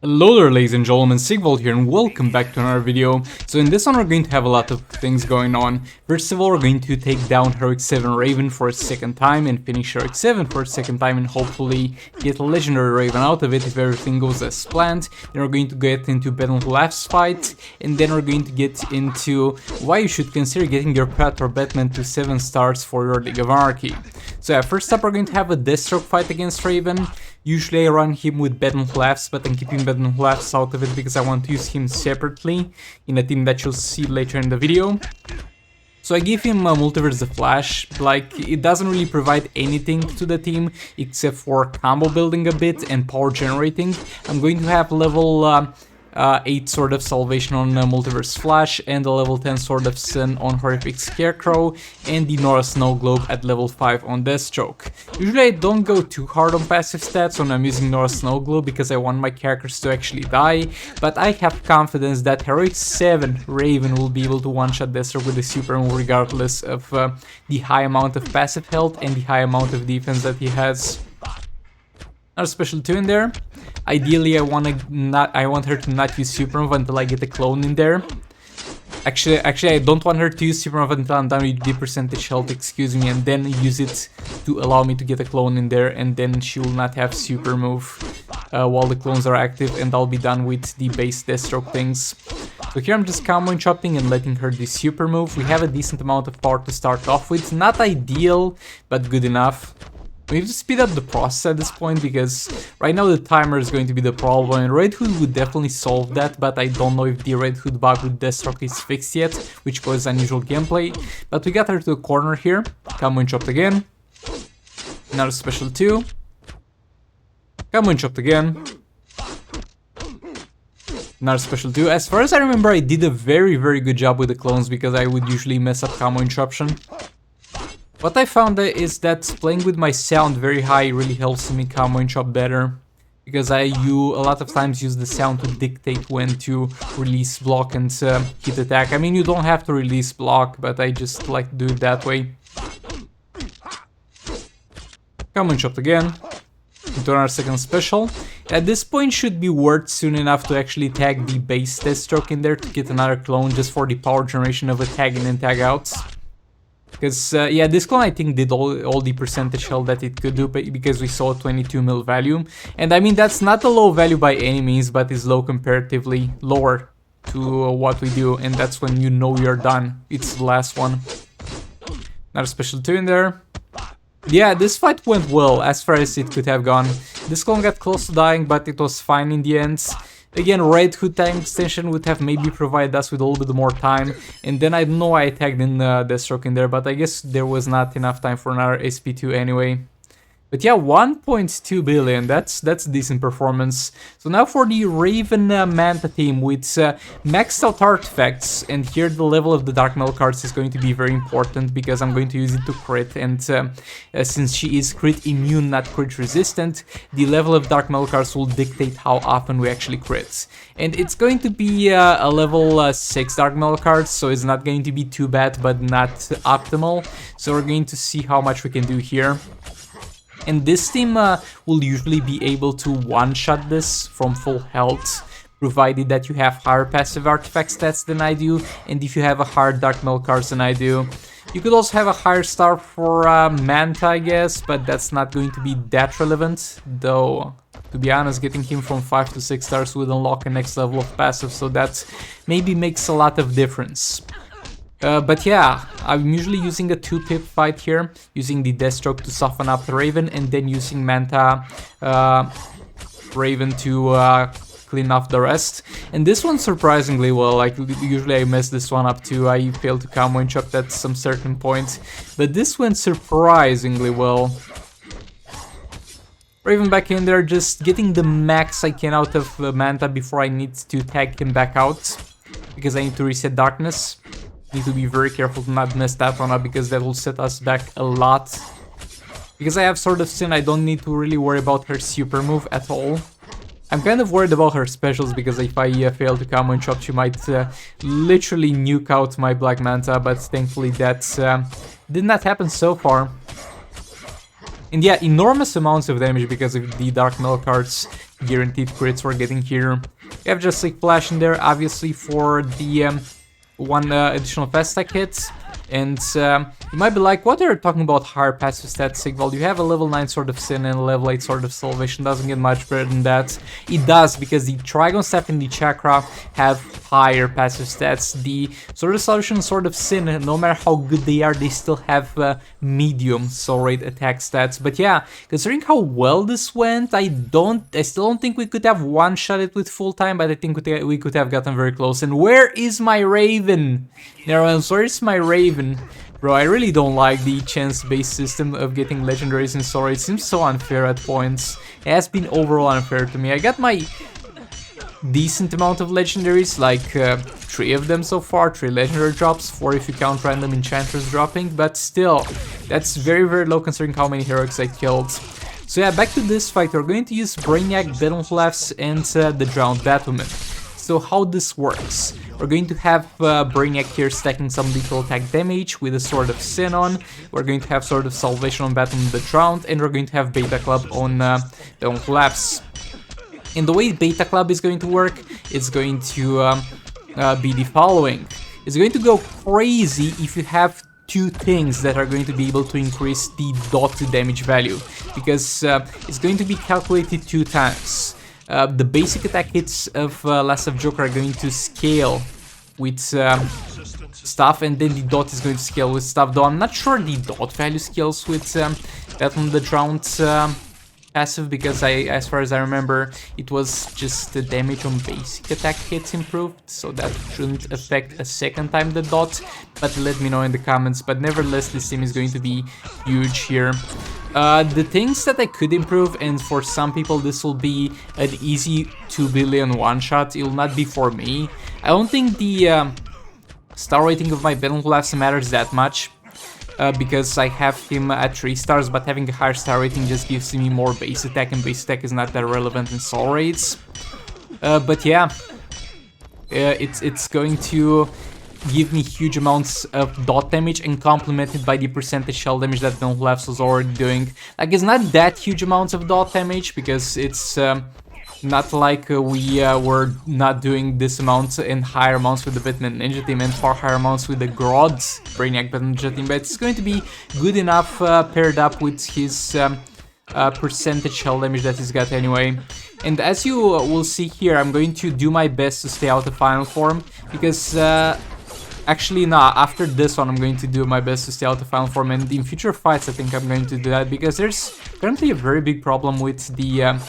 Hello there, ladies and gentlemen, Sigvold here and welcome back to another video. So in this one we're going to have a lot of things going on. First of all, we're going to take down Heroic 7 Raven for a second time and finish Heroic 7 for a second time and hopefully get a Legendary Raven out of it if everything goes as planned. Then we're going to get into Battle Laughs fight, and then we're going to get into why you should consider getting your pet or Batman to 7 stars for your League of Anarchy. So yeah, first up we're going to have a deathstroke fight against Raven. Usually I run him with Batman Laughs, but I'm keeping Batman Laughs out of it because I want to use him separately in a team that you'll see later in the video. So I give him Multiverse the Flash. Like, it doesn't really provide anything to the team except for combo building a bit and power generating. I'm going to have level 8 Sword of Salvation on Multiverse Flash and a level 10 Sword of Sin on Horrific Scarecrow and the Nora Snow Globe at level 5 on Deathstroke. Usually I don't go too hard on passive stats when I'm using Nora Snow Globe because I want my characters to actually die, but I have confidence that Heroic 7 Raven will be able to one-shot Deathstroke with a super move regardless of the high amount of passive health and the high amount of defense that he has. Another special 2 in there. Ideally, I want her to not use super move until I get a clone in there. Actually, I don't want her to use super move until I'm done with the percentage health, excuse me, and then use it to allow me to get a clone in there, and then she will not have super move while the clones are active, and I'll be done with the base Deathstroke things. So here I'm just comboing chopping and letting her do super move. We have a decent amount of power to start off with. Not ideal, but good enough. We need to speed up the process at this point because right now the timer is going to be the problem, and Red Hood would definitely solve that, but I don't know if the Red Hood bug with Deathstroke is fixed yet, which causes unusual gameplay. But we got her to the corner here, combo and chopped again, another special 2, combo and chopped again, another special 2. As far as I remember, I did a very good job with the clones because I would usually mess up combo interruption. What I found is that playing with my sound very high really helps me combo and chop better, because a lot of times use the sound to dictate when to release block and hit attack. I mean, you don't have to release block, but I just like to do it that way. Combo and chopped again. Into our second special. At this point should be worth soon enough to actually tag the base Deathstroke in there to get another clone just for the power generation of a tag in and tag outs. Because, yeah, this clone I think did all the percentage health that it could do, because we saw 22 mil value. And I mean, that's not a low value by any means, but is low comparatively lower to what we do. And that's when you know you're done. It's the last one. Another special 2 in there. Yeah, this fight went well as far as it could have gone. This clone got close to dying, but it was fine in the end. Again, Red Hood time extension would have maybe provided us with a little bit more time, and then I know I tagged in Deathstroke in there, but I guess there was not enough time for another SP2 anyway. But yeah, 1.2 billion, that's decent performance. So now for the Raven Manta team with maxed out artifacts, and here the level of the Dark Metal cards is going to be very important because I'm going to use it to crit, and since she is crit immune, not crit resistant, the level of Dark Metal cards will dictate how often we actually crit. And it's going to be a level 6 Dark Metal cards, so it's not going to be too bad, but not optimal. So we're going to see how much we can do here. And this team will usually be able to one-shot this from full health, provided that you have higher passive artifact stats than I do, and if you have a higher Dark Metal cards than I do. You could also have a higher star for Manta, I guess, but that's not going to be that relevant, though, to be honest, getting him from 5 to 6 stars would unlock a next level of passive, so that maybe makes a lot of difference. But yeah, I'm usually using a 2-pip fight here, using the Deathstroke to soften up the Raven, and then using Manta Raven to clean off the rest. And this one surprisingly well, like usually I mess this one up too, I fail to combo and chop at some certain points, but this went surprisingly well. Raven back in there, just getting the max I can out of Manta before I need to tag him back out, because I need to reset Darkness. Need to be very careful to not mess that one up, because that will set us back a lot. Because I have Sword of Sin, I don't need to really worry about her super move at all. I'm kind of worried about her specials, because if I fail to combo and chop, she might literally nuke out my Black Manta, but thankfully that did not happen so far. And yeah, enormous amounts of damage because of the Dark Metal cards. guaranteed crits we're getting here. We have just like Flash in there, obviously for the one additional fast attack hit. And you might be like, what are you talking about higher passive stats, Sigvald? You have a level 9 Sword of Sin and a level 8 Sword of Salvation, doesn't get much better than that. It does, because the Trigon Staff and the Chakra have higher passive stats. The Sword of Salvation and Sword of Sin, no matter how good they are, they still have medium soul rate attack stats. But yeah, considering how well this went, I still don't think we could have one-shot it with full time, but I think we could have gotten very close. And where is my Raven? Narrows, where's my Raven? Bro, I really don't like the chance-based system of getting legendaries in Sora. It seems so unfair at points. It has been overall unfair to me. I got my decent amount of legendaries, like 3 of them so far, 3 legendary drops, 4 if you count random enchanters dropping, but still, that's very, very low considering how many heroics I killed. So yeah, back to this fight, we're going to use Brainiac, Battleflaps, and the Drowned Batwoman. So how this works? We're going to have Brainiac here stacking some lethal attack damage with a Sword of Sin on. We're going to have Sword of Salvation on Batwoman the Drowned, and we're going to have Beta Club on Battleflaps. And the way Beta Club is going to work, it's going to be the following. It's going to go crazy if you have 2 things that are going to be able to increase the dot damage value, because it's going to be calculated 2 times. The basic attack hits of Last of Joker are going to scale with stuff, and then the dot is going to scale with stuff, though I'm not sure the dot value scales with Batman the Drowned passive, because as far as I remember, it was just the damage on basic attack hits improved, so that shouldn't affect a second time the dot, but let me know in the comments. But nevertheless, this team is going to be huge here. The things that I could improve, and for some people this will be an easy 2 billion one-shot, it will not be for me. I don't think the star rating of my Battleflaps matters that much, because I have him at 3 stars, but having a higher star rating just gives me more base attack, and base attack is not that relevant in soul rates. But yeah, it's going to give me huge amounts of dot damage, and complemented by the percentage shell damage that Battleflaps was already doing. Like, it's not that huge amounts of dot damage, because it's not like we were not doing this amount in higher amounts with the Batman Ninja team, and far higher amounts with the Grodd Brainiac Batman Ninja team, but it's going to be good enough paired up with his percentage shell damage that he's got anyway. And as you will see here, I'm going to do my best to stay out of final form, because actually, nah, after this one, I'm going to do my best to stay out of final form, and in future fights, I think I'm going to do that, because there's currently a very big problem with the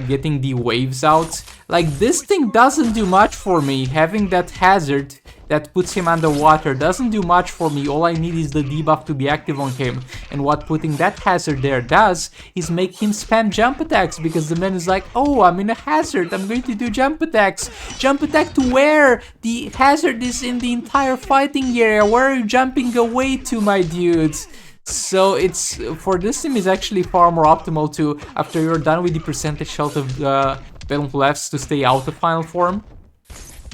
getting the waves out. Like, this thing doesn't do much for me. Having that hazard that puts him underwater doesn't do much for me. All I need is the debuff to be active on him. And what putting that hazard there does is make him spam jump attacks, because the man is like, oh, I'm in a hazard, I'm going to do jump attacks. Jump attack to where? The hazard is in the entire fighting area. Where are you jumping away to, my dudes? So it's, for this team, is actually far more optimal to, after you're done with the percentage health of Battleflaps, to stay out of final form,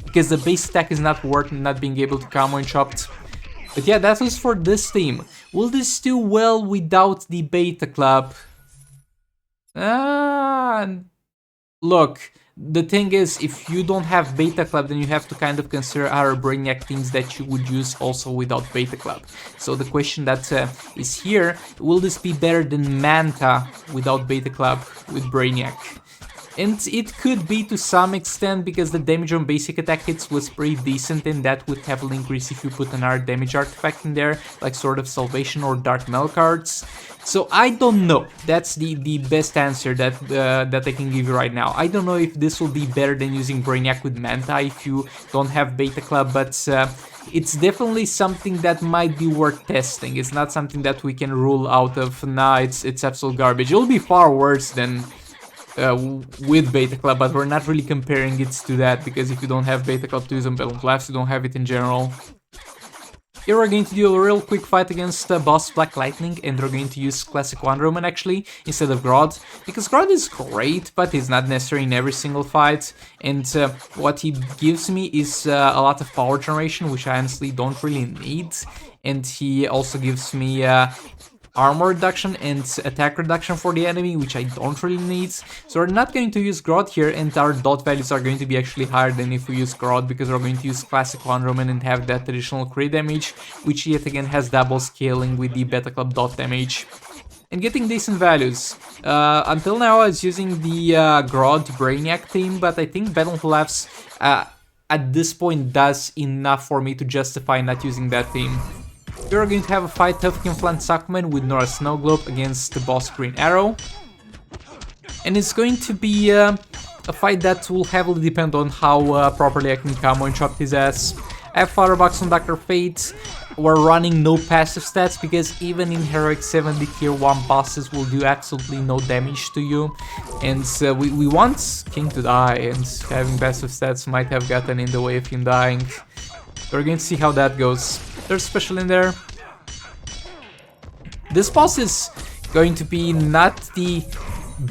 because the base attack is not worth not being able to combo and chopped. But yeah, that was for this team. Will this do well without the Beta Club? Look, the thing is, if you don't have Beta Club, then you have to kind of consider other Brainiac things that you would use also without Beta Club. So the question that is here, will this be better than Manta without Beta Club with Brainiac? And it could be to some extent, because the damage on basic attack hits was pretty decent, and that would heavily increase if you put another damage artifact in there, like Sword of Salvation or Dark Mel cards. So I don't know. That's the best answer that that I can give you right now. I don't know if this will be better than using Brainiac with Manta if you don't have Beta Club, but it's definitely something that might be worth testing. It's not something that we can rule out of, nah, it's absolute garbage. It'll be far worse than with Beta Club, but we're not really comparing it to that, because if you don't have Beta Club to use on Battleflaps, you don't have it in general. Here we're going to do a real quick fight against boss Black Lightning, and we're going to use Classic Wonder Woman actually, instead of Grodd, because Grodd is great, but he's not necessary in every single fight, and what he gives me is a lot of power generation, which I honestly don't really need, and he also gives me armor reduction and attack reduction for the enemy, which I don't really need. So we're not going to use Grodd here, and our dot values are going to be actually higher than if we use Grodd, because we're going to use Classic Wonder Woman and have that additional crit damage, which yet again has double scaling with the Beta Club dot damage. And getting decent values. Until now I was using the Grodd Brainiac team, but I think Battle Collapse at this point does enough for me to justify not using that team. We're going to have a fight of Kinflant Suckman with Nora Snowglobe against the boss Green Arrow. And it's going to be a fight that will heavily depend on how properly I can combo and chop his ass. I have Firebox on Dr. Fate. We're running no passive stats because even in Heroic 7 the tier 1 bosses will do absolutely no damage to you. And we want King to die, and having passive stats might have gotten in the way of him dying. We're going to see how that goes. There's special in there. This boss is going to be not the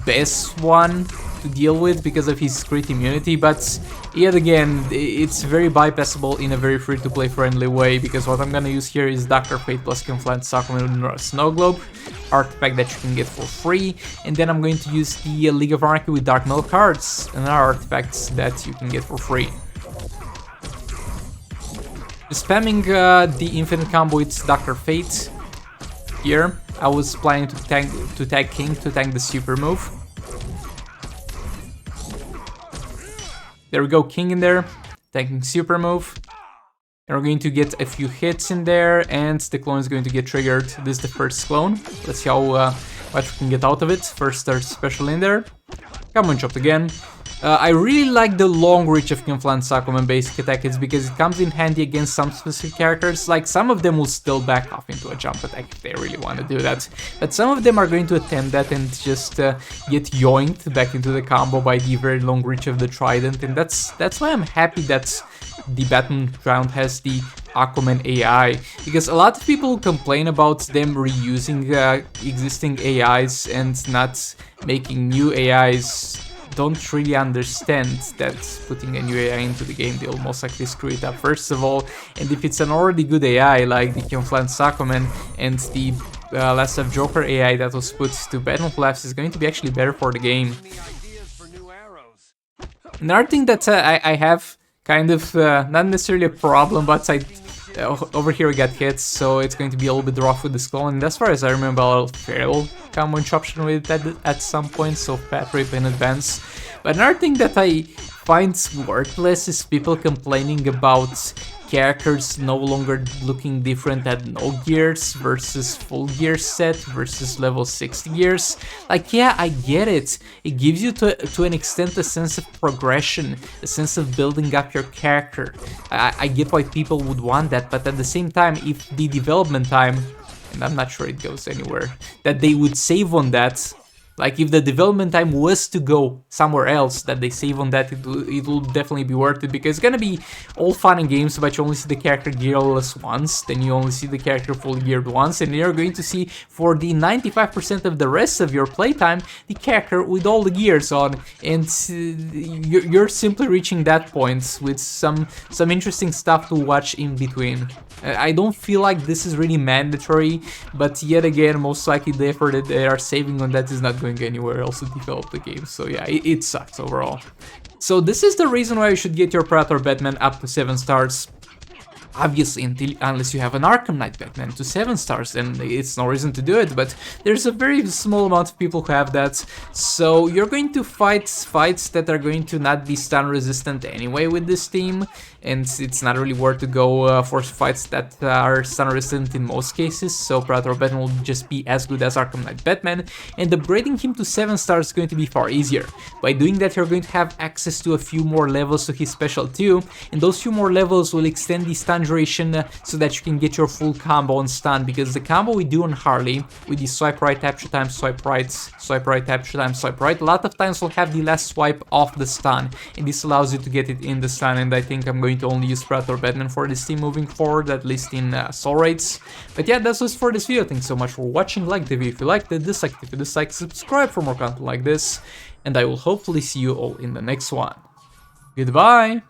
best one to deal with because of his crit immunity, but yet again, it's very bypassable in a very free-to-play friendly way, because what I'm gonna use here is Dr. Fate plus Kinflant Suckman with Snowglobe, artifact that you can get for free, and then I'm going to use the League of Anarchy with Dark Metal cards, and artifacts that you can get for free. Spamming the infinite combo with Dr. Fate here. I was planning to tag King to tank the super move. There we go, King in there, tanking super move. And we're going to get a few hits in there, and the clone is going to get triggered. This is the first clone. Let's see how much we can get out of it. First, there's special in there. Come on, chopped again. I really like the long reach of Kinflant Suckman basic attack. It's because it comes in handy against some specific characters. Like, some of them will still back off into a jump attack if they really want to do that. But some of them are going to attempt that and just get yoinked back into the combo by the very long reach of the Trident. And that's why I'm happy that the Battleground has the Aquaman AI, because a lot of people complain about them reusing existing AIs and not making new AIs. Don't really understand that putting a new AI into the game, they'll most likely screw it up first of all, and if it's an already good AI like the Kinflant Suckman and the Last of Joker AI that was put to Battle Collapse, is going to be actually better for the game. Another thing that I have kind of, not necessarily a problem, but over here we got hits, so it's going to be a little bit rough with this clone, and as far as I remember, I'll fail combo interruption with it at some point, so fat rip in advance. But another thing that I find worthless is people complaining about characters no longer looking different at no gears versus full gear set versus level 60 gears. Like, yeah, I get it. It gives you to an extent a sense of progression, a sense of building up your character. I get why people would want that, but at the same time, if the development time, and I'm not sure it goes anywhere, that they would save on that. Like, if the development time was to go somewhere else, that they save on that, it will definitely be worth it, because it's gonna be all fun and games, but you only see the character gearless once, then you only see the character fully geared once, and you're going to see, for the 95% of the rest of your playtime, the character with all the gears on, and you're simply reaching that point with some interesting stuff to watch in between. I don't feel like this is really mandatory, but yet again, most likely the effort that they are saving on that is not going anywhere else to develop the game, so yeah, it sucks overall. So this is the reason why you should get your Predator Batman up to 7 stars. Obviously, unless you have an Arkham Knight Batman to 7 stars, then it's no reason to do it, but there's a very small amount of people who have that, so you're going to fight fights that are going to not be stun resistant anyway with this team, and it's not really worth to go for fights that are stun resistant in most cases, so Predator Batman will just be as good as Arkham Knight Batman, and upgrading him to 7 stars is going to be far easier. By doing that, you're going to have access to a few more levels to his special too, and those few more levels will extend the stun duration so that you can get your full combo on stun, because the combo we do on Harley with the swipe right, capture time, swipe right, capture time, swipe right, a lot of times will have the last swipe off the stun, and this allows you to get it in the stun, and I think I'm going to only use Predator Batman for this team moving forward, at least in soul rates. But yeah, that's it for this video. Thanks so much for watching. Like the video if you liked it, dislike if you dislike, subscribe for more content like this, and I will hopefully see you all in the next one. Goodbye!